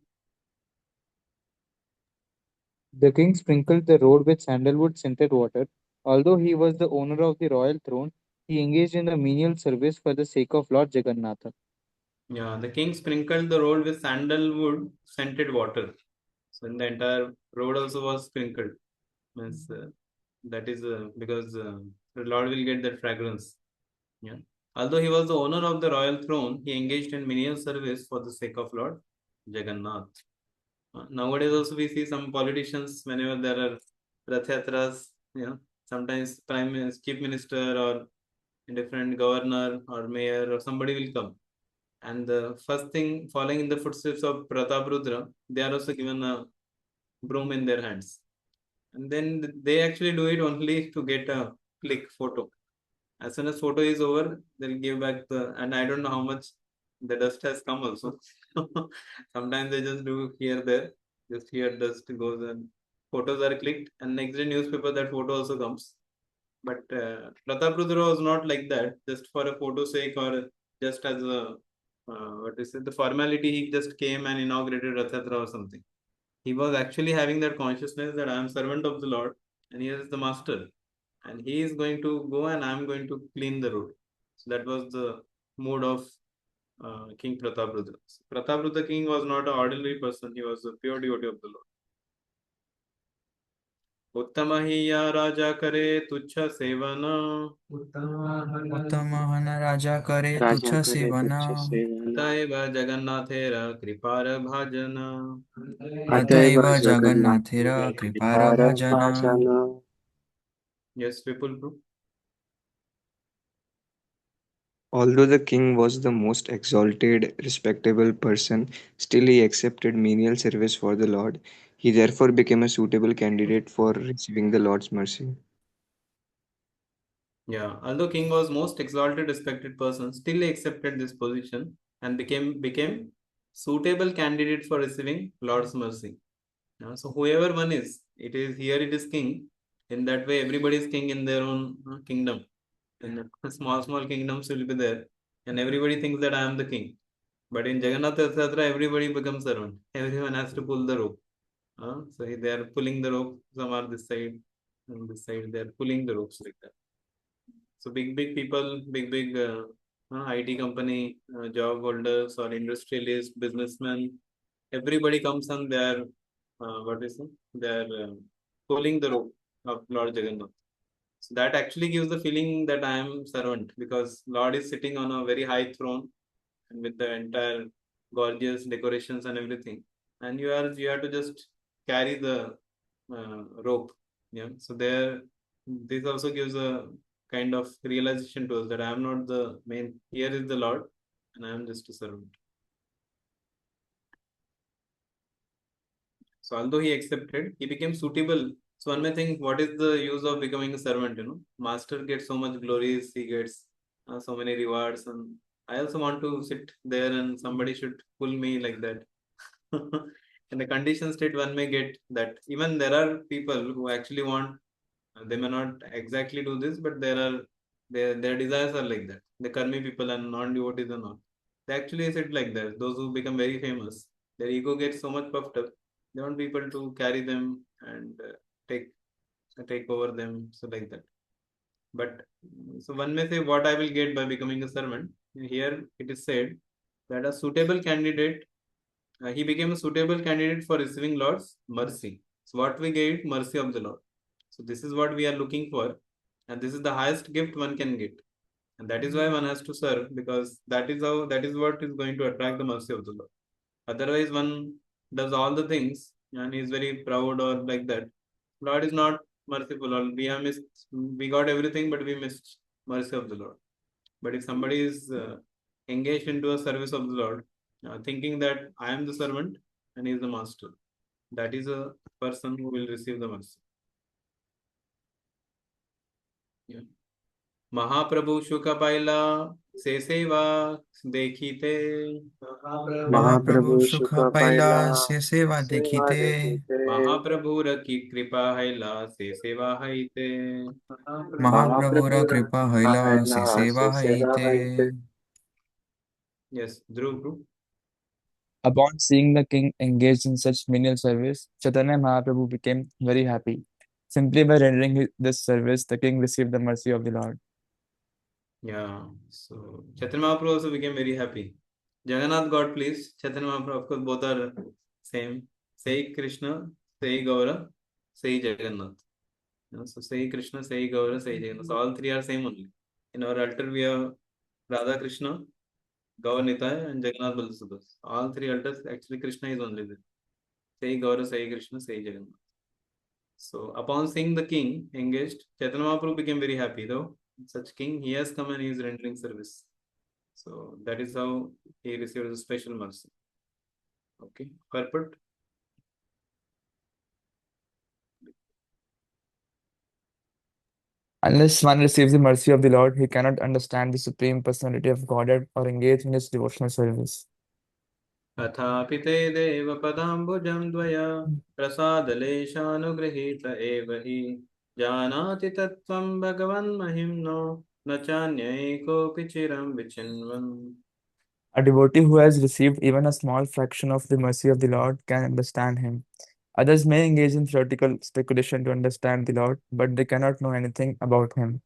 The king sprinkled the road with sandalwood scented water. Although he was the owner of the royal throne, he engaged in a menial service for the sake of Lord Jagannatha. Yeah, the king sprinkled the road with sandalwood scented water. So in the entire road also was sprinkled. Means that is because the Lord will get that fragrance. Yeah. Although he was the owner of the royal throne, he engaged in menial service for the sake of Lord Jagannath. Nowadays also we see some politicians whenever there are Ratha-yātrās, sometimes chief minister or different governor or mayor or somebody will come. And the first thing following in the footsteps of Prataprudra, they are also given a broom in their hands. And then they actually do it only to get a click photo. As soon as photo is over, they'll give back and I don't know how much the dust has come also. Sometimes they just do here, there, just here dust goes and photos are clicked and next day newspaper that photo also comes. But Prataprudra was not like that, just for a photo sake or just as a, the formality, he just came and inaugurated Ratha-yātrā or something. He was actually having that consciousness that I am servant of the Lord and he is the master and he is going to go and I am going to clean the road. So that was the mood of King Prataprudra. Prataprudra king was not an ordinary person, he was a pure devotee of the Lord. उत्तम ही या राजा करे तुच्छ seven उत्तम हन राजा करे तुच्छ seven अतएव जगन्नाथेर कृपार भाजन अतएव जगन्नाथेर कृपार भाजन. Yes, people proof. Although the king was the most exalted, respectable person, still he accepted menial service for the Lord. He therefore became a suitable candidate for receiving the Lord's mercy. Yeah, although king was most exalted, respected person, still he accepted this position and became suitable candidate for receiving Lord's mercy. So whoever one is, it is king. In that way, everybody is king in their own kingdom. And small kingdoms will be there, and everybody thinks that I am the king. But in Jagannath Yatra, everybody becomes servant. Everyone has to pull the rope. So they are pulling the rope. Some are this side and this side. They are pulling the ropes like that. So big people, big IT company, job holders or industrialists, businessmen, everybody comes and they are what is it? They are pulling the rope of Lord Jagannath. So that actually gives the feeling that I am servant because Lord is sitting on a very high throne and with the entire gorgeous decorations and everything, and you have to just carry the rope. Yeah. So there, this also gives a kind of realization to us that I am not the main. Here is the Lord, and I am just a servant. So although he accepted, he became suitable. So one may think, what is the use of becoming a servant? Master gets so much glories, he gets so many rewards, and I also want to sit there, and somebody should pull me like that. In the condition state, one may get that. Even there are people who actually want. They may not exactly do this, but there are their desires are like that. The karmi people and non-devotees and all. They actually sit like that. Those who become very famous, their ego gets so much puffed up. They want people to carry them and take take over them. So like that. But so one may say, what I will get by becoming a servant. Here it is said that a suitable candidate, he became a suitable candidate for receiving Lord's mercy. So what we get, mercy of the Lord. So this is what we are looking for, and this is the highest gift one can get, and that is why one has to serve, because that is what is going to attract the mercy of the Lord. Otherwise, one does all the things and is very proud or like that. Lord is not merciful. Or we have missed. We got everything, but we missed mercy of the Lord. But if somebody is engaged into a service of the Lord, thinking that I am the servant and he is the master, that is a person who will receive the mercy. Yeah. महाप्रभु शुक पाइला से सेवा देखी थे महाप्रभु Mahaprabhu सुख Sukha पाइला Paila से सेवा Seva देखीते Dekite महाप्रभु की कृपा हैला से सेवा हैते महाप्रभुर Mahaprabhu कृपा हैला से Paila सेवा Seva हैते Haite. yes Dhruv. Upon seeing the king engaged in such menial service, Chaitanya Mahaprabhu became very happy. Simply by rendering this service, the king received the mercy of the Lord. Yeah, so Chaitanya Mahaprabhu also became very happy. Jagannath got pleased. Chaitanya Mahaprabhu, of course, both are same. Say Krishna, say Gaura, say Jagannath. So say Krishna, say Gaura, say Jagannath. So all three are same only. In our altar, we have Radha Krishna, Gaur Nitai, and Jagannath Balasubhas. All three altars, actually Krishna is only there. Say Gaura, say Krishna, say Jagannath. So upon seeing the king engaged, Chaitanya Mahaprabhu became very happy. Though such king, he has come and he is rendering service. So that is how he received a special mercy. Okay, purport. Unless one receives the mercy of the Lord, he cannot understand the Supreme Personality of Godhead or engage in his devotional service. अथापि ते देवपदाम्बुजं द्वया प्रसादलेशानुगृहीत एव हि जानाति तत्त्वं भगवन्महिम्नो न चान्यै कोऽपि चिरं विचिन्वन्. A devotee who has received even a small fraction of the mercy of the Lord can understand him. Others may engage in theoretical speculation to understand the Lord, but they cannot know anything about him.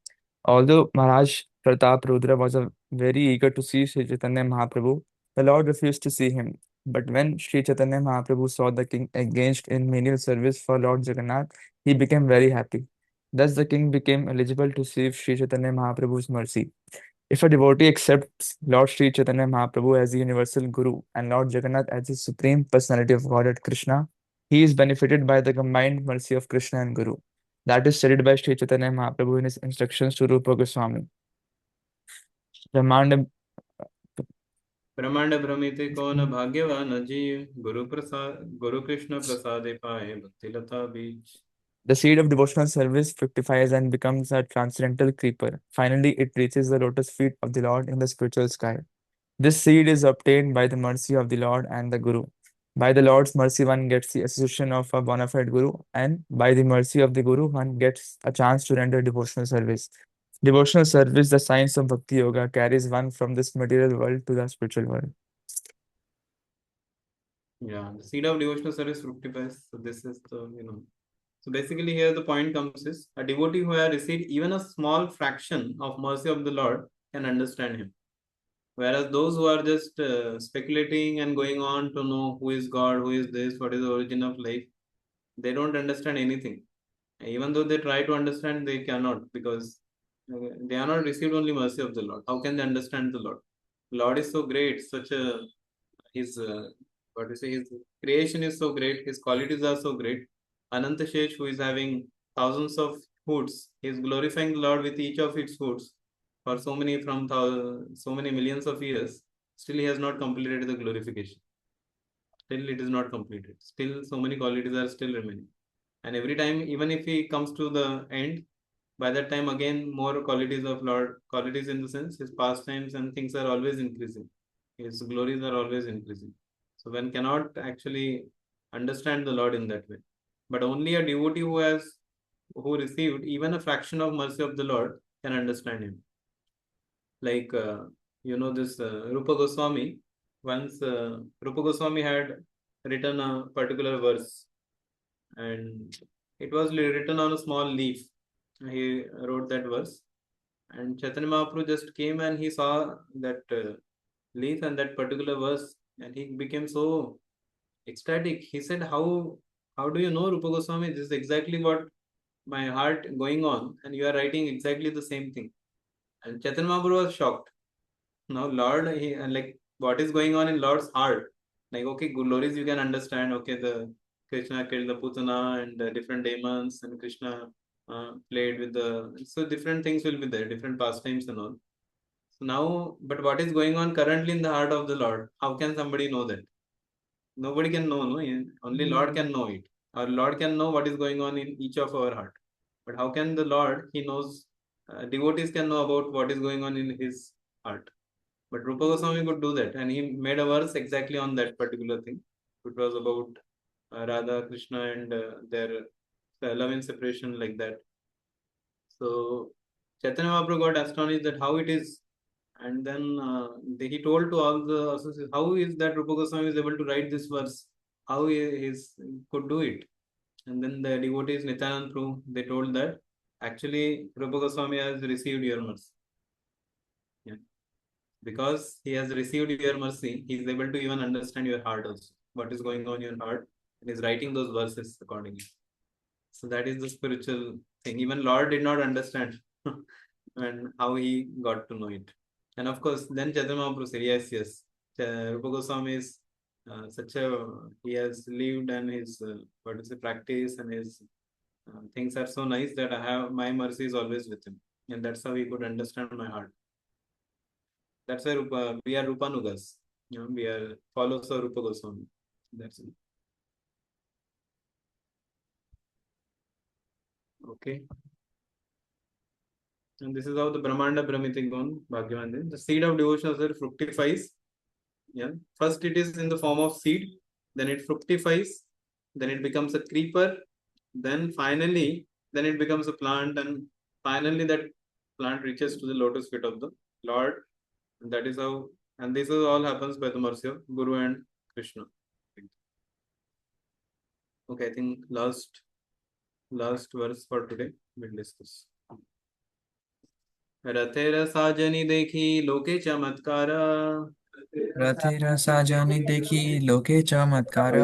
Although Maharaj Pratap Rudra was very eager to see Sri Chaitanya Mahaprabhu, the Lord refused to see him. But when Sri Chaitanya Mahaprabhu saw the king engaged in menial service for Lord Jagannath, he became very happy. Thus, the king became eligible to receive Sri Chaitanya Mahaprabhu's mercy. If a devotee accepts Lord Sri Chaitanya Mahaprabhu as the universal Guru and Lord Jagannath as the supreme personality of Godhead Krishna, he is benefited by the combined mercy of Krishna and Guru. That is studied by Sri Chaitanya Mahaprabhu in his instructions to Rupa Goswami. Brahmanda ब्रह्मांड भ्रमिते कौन भाग्यवान जीव गुरु कृष्ण प्रसादे पाए भक्ति लता बीज. The seed of devotional service fructifies and becomes a transcendental creeper. Finally, it reaches the lotus feet of the Lord in the spiritual sky. This seed is obtained by the mercy of the Lord and the Guru. By the Lord's mercy, one gets the association of a bona fide Guru, and by the mercy of the Guru, one gets a chance to render devotional service. Devotional service, the science of Bhakti Yoga, carries one from this material world to the spiritual world. Yeah, the seed of devotional service fructifies. So this is the. So basically here the point comes is a devotee who has received even a small fraction of mercy of the Lord can understand him. Whereas those who are just speculating and going on to know who is God, who is this, what is the origin of life, they don't understand anything. Even though they try to understand, they cannot, because they are not received only mercy of the Lord. How can they understand the Lord? Lord is so great, such a his what to say, his creation is so great, his qualities are so great. Ananta Shesh, who is having thousands of hoods, he is glorifying the Lord with each of its hoods for so many millions of years. Still, he has not completed the glorification. Still, it is not completed. Still, so many qualities are still remaining. And every time, even if he comes to the end, by that time again more qualities of Lord, qualities in the sense his pastimes and things are always increasing. His glories are always increasing. So one cannot actually understand the Lord in that way. But only a devotee who received even a fraction of mercy of the Lord can understand him. Like this Rupa Goswami. Once Rupa Goswami had written a particular verse, and it was written on a small leaf. He wrote that verse, and Chaitanya Mahaprabhu just came and he saw that leaf and that particular verse, and he became so ecstatic. He said, how do you know, Rupa Goswami? This is exactly what my heart going on, and you are writing exactly the same thing." And Chaitanya Mahaprabhu was shocked. Now Lord, like what is going on in Lord's heart? Like, okay, glories you can understand. Okay, the Krishna killed the Putana and different demons, and Krishna played with so different things will be there, different pastimes and all. So now, but what is going on currently in the heart of the Lord? How can somebody know that? Nobody can know, no? Only Lord can know it. Our Lord can know what is going on in each of our heart. But how can the Lord? He knows. Devotees can know about what is going on in his heart. But Rupa Goswami could do that, and he made a verse exactly on that particular thing. It was about Radha, Krishna, and their love and separation, like that. So Chaitanya Mahaprabhu got astonished that how it is, and then he told to all the associates, how is that Rupa Goswami is able to write this verse? How could do it? And then the devotees Nityanand Prabhu, they told that actually Rupa Goswami has received your mercy. Yeah. Because he has received your mercy, he is able to even understand your heart also. What is going on in your heart, and is writing those verses accordingly. So that is the spiritual thing. Even Lord did not understand and how he got to know it. And of course, then Chaitanya Mahaprabhu said, yes. Rupa Goswami is he has lived, and his practice, and his things are so nice that my mercy is always with him. And that's how he could understand my heart. That's why we are Rupanugas. We are followers of Rupa Goswami. That's it. Okay. And this is how the Brahmanda Brahmitigon Bhagyavan. The seed of devotion fructifies. Yeah. First it is in the form of seed, then it fructifies, then it becomes a creeper, then it becomes a plant, and finally that plant reaches to the lotus feet of the Lord. And that is how, and this all happens by the mercy of Guru and Krishna. Okay, I think last verse for today we'll discuss. रथेर साजनी देखी लोके चमत्कार रथेर साजनी देखी लोके चमत्कार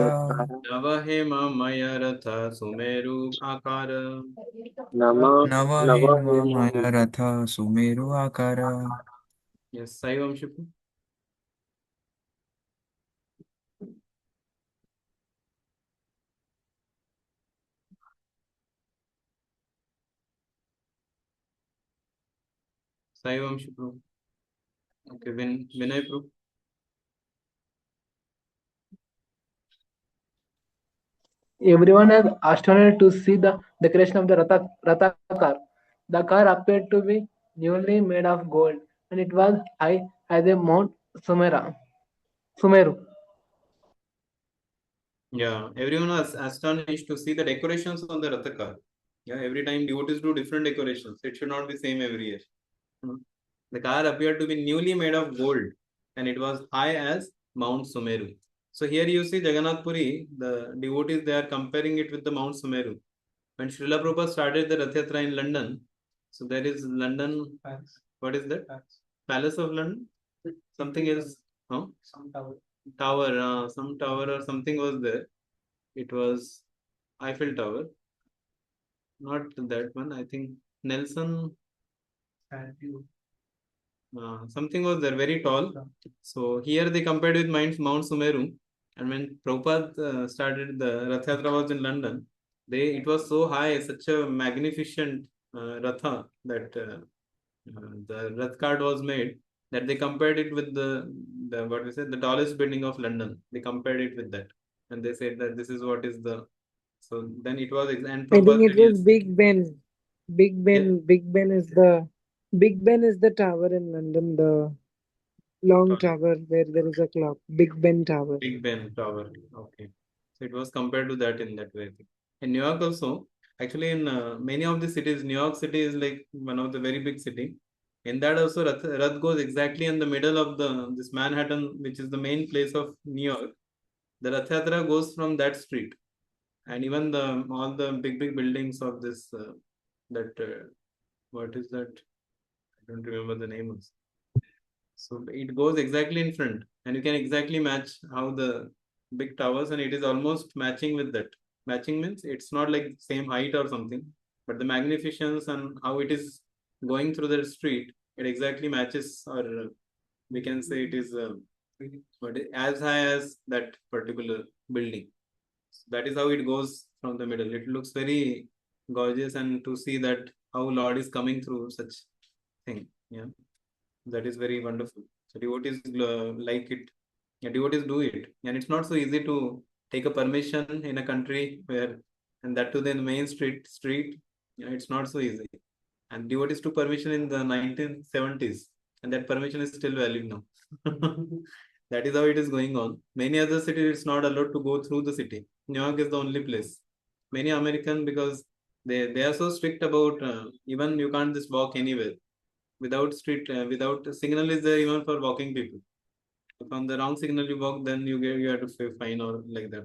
नव हेममय रथ सुमेरु आकार नव हेममय रथ सुमेरु आकार. Yes, Sai Vamshipu. Sai Vamshipu. Okay, Vinay Prabhu. Everyone has astonished to see the decoration of the Ratha car. The car appeared to be newly made of gold, and it was high as a Mount Sumeru. Yeah, everyone was astonished to see the decorations on the Ratha car. Yeah, every time devotees do different decorations. It should not be same every year. The car appeared to be newly made of gold, and it was high as Mount Sumeru. So here you see Jagannath Puri, the devotees, they are comparing it with the Mount Sumeru. When Srila Prabhupada started the Ratha-yātrā in London, so there is London, what is that? Palace of London? Something else? Huh? Some tower or something was there. It was Eiffel Tower. Not that one, I think Nelson. Something was there, very tall. So here they compared with Mount Sumeru. And when Prabhupada started the Ratha-yātrā was in London, it was so high, such a magnificent Ratha that the Rath cart was made, that they compared it with the tallest building of London. They compared it with that, and they said that this is what is the. So then it was, and I think Prabhupada it said was yes. Big Ben. Big Yeah. Ben. Big Ben is the tower in London, the long tower where there is a clock. Big Ben Tower. Big Ben Tower. Okay. So it was compared to that in that way. In New York also, actually in many of the cities, New York City is like one of the very big city. In that also, Rath goes exactly in the middle of this Manhattan, which is the main place of New York. The Rath-yātrā goes from that street, and even all the big buildings of this what is that? I don't remember the name also. So it goes exactly in front, and you can exactly match how the big towers, and it is almost matching with that. Matching means it's not like same height or something, but the magnificence and how it is going through the street, it exactly matches, or we can say it is as high as that particular building. So that is how it goes from the middle. It looks very gorgeous, and to see that how Lord is coming through such thing. Yeah. That is very wonderful. So devotees like it. Yeah, devotees do it, and it's not so easy to take a permission in a country where, and that to the main street. Yeah, it's not so easy. And devotees took permission in the 1970s, and that permission is still valid now. That is how it is going on. Many other cities, it's not allowed to go through the city. New York is the only place. Many American, because they are so strict about even you can't just walk anywhere without signal is there even for walking people. If on the wrong signal you walk, then you have to pay fine or like that.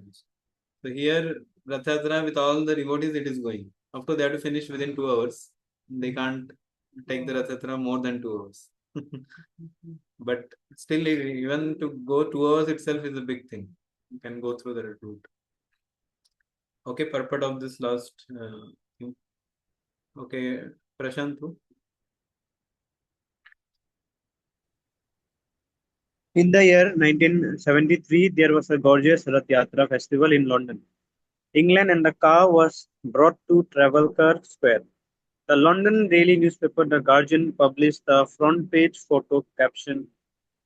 So here Ratha-yātrā with all the devotees it is going. Of course they have to finish within 2 hours. They can't take the Ratha-yātrā more than 2 hours. But still, even to go 2 hours itself is a big thing. You can go through the route. Okay, purport of this last thing. Okay, Prashant. In the year 1973, there was a gorgeous Rath-yātrā festival in London, England, and the car was brought to Trafalgar Square. The London daily newspaper The Guardian published the front page photo caption,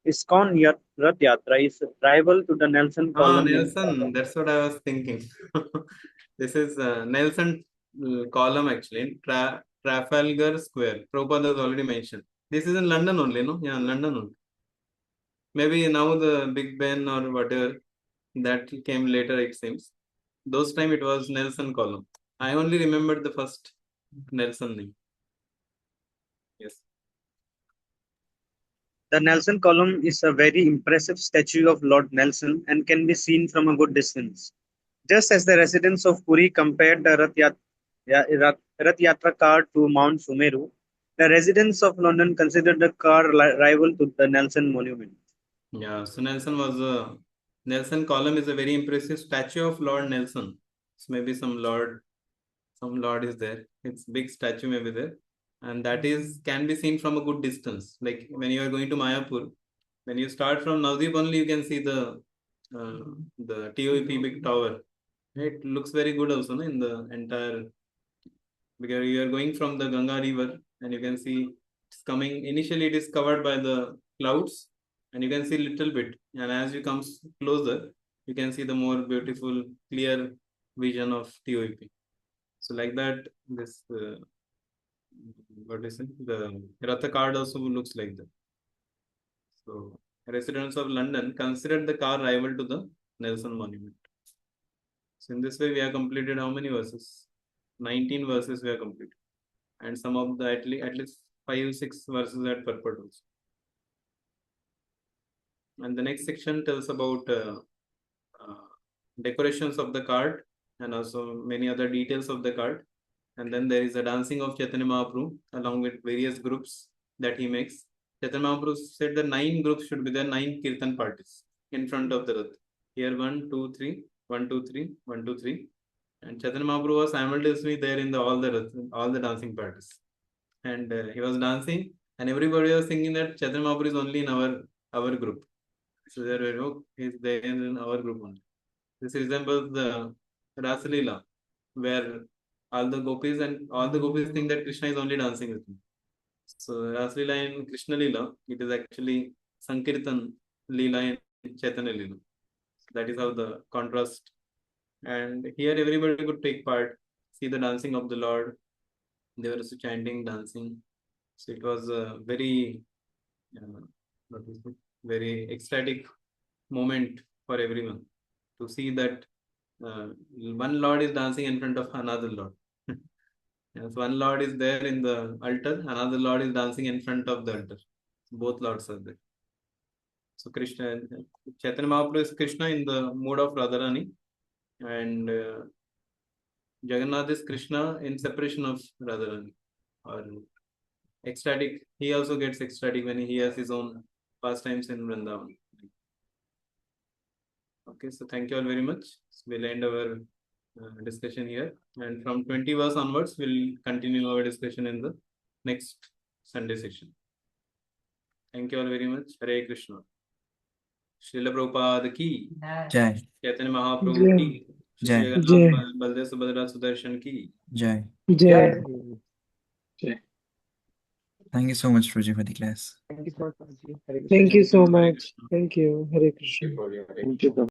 "ISKCON Rath-yātrā is rival to the Nelson column in Nelson, that's what I was thinking. This is Nelson column actually in Trafalgar Square. Prabhupada has already mentioned. This is in London only, no? Yeah, London only. Maybe now the Big Ben or whatever that came later, it seems. Those time it was Nelson column. I only remembered the first Nelson name. Yes. The Nelson column is a very impressive statue of Lord Nelson and can be seen from a good distance. Just as the residents of Puri compared the Rath-yātrā car to Mount Sumeru, the residents of London considered the car rival to the Nelson monument. Yeah, so Nelson column is a very impressive statue of Lord Nelson. So maybe some lord is there. It's big statue maybe there, and that can be seen from a good distance. Like when you are going to Mayapur, when you start from Navdeep only, you can see the TOEP big tower. It looks very good also, no, in the entire, because you are going from the Ganga river and you can see it's coming. Initially, it is covered by the clouds, and you can see little bit. And as you come closer, you can see the more beautiful, clear vision of TOEP. So like that, this what is it? The Ratha card also looks like that. So residents of London considered the car rival to the Nelson Monument. So in this way, we have completed how many verses? 19 verses we have completed, and some of the at least 5-6 verses at purport also. And the next section tells about decorations of the cart and also many other details of the cart. And then there is a dancing of Chaitanya Mahaprabhu along with various groups that he makes. Chaitanya Mahaprabhu said the 9 groups should be there, 9 kirtan parties in front of the Rath. Here 1, 2, 3, 1, 2, 3, 1, 2, 3. And Chaitanya Mahaprabhu was simultaneously there in all the dancing parties. And he was dancing, and everybody was thinking that Chaitanya Mahaprabhu is only in our group. So they were, oh, he's there in our group only. This resembles the Rasa Leela, where all the gopis think that Krishna is only dancing with me. So Rasa Leela in Krishna Leela, it is actually Sankirtan Leela in Chaitanya Leela. That is how the contrast. And here everybody could take part, see the dancing of the Lord. They were also chanting, dancing. So it was a very, very ecstatic moment for everyone to see that one Lord is dancing in front of another Lord. Yes, one Lord is there in the altar, another Lord is dancing in front of the altar. Both Lords are there. So Krishna, Chaitanya Mahaprabhu is Krishna in the mode of Radharani, and Jagannath is Krishna in separation of Radharani, or ecstatic. He also gets ecstatic when he has his own pastimes in Vrindavan. Okay, so thank you all very much. So we'll end our discussion here, and from 20 verse onwards, we'll continue our discussion in the next Sunday session. Thank you all very much. Hare Krishna. Srila Prabhupada ki Jai. Chaitanya Mahaprabhu ki Jai. Jagannath Baldev Subhadra Sudarshan ki Jai. Jai. Thank you so much, Ruji, for the class. Thank you so much, Prabhuji. Hare Krishna. Thank you so Hare much. Krishna. Thank you. Hare Krishna. Thank you, Prabhu.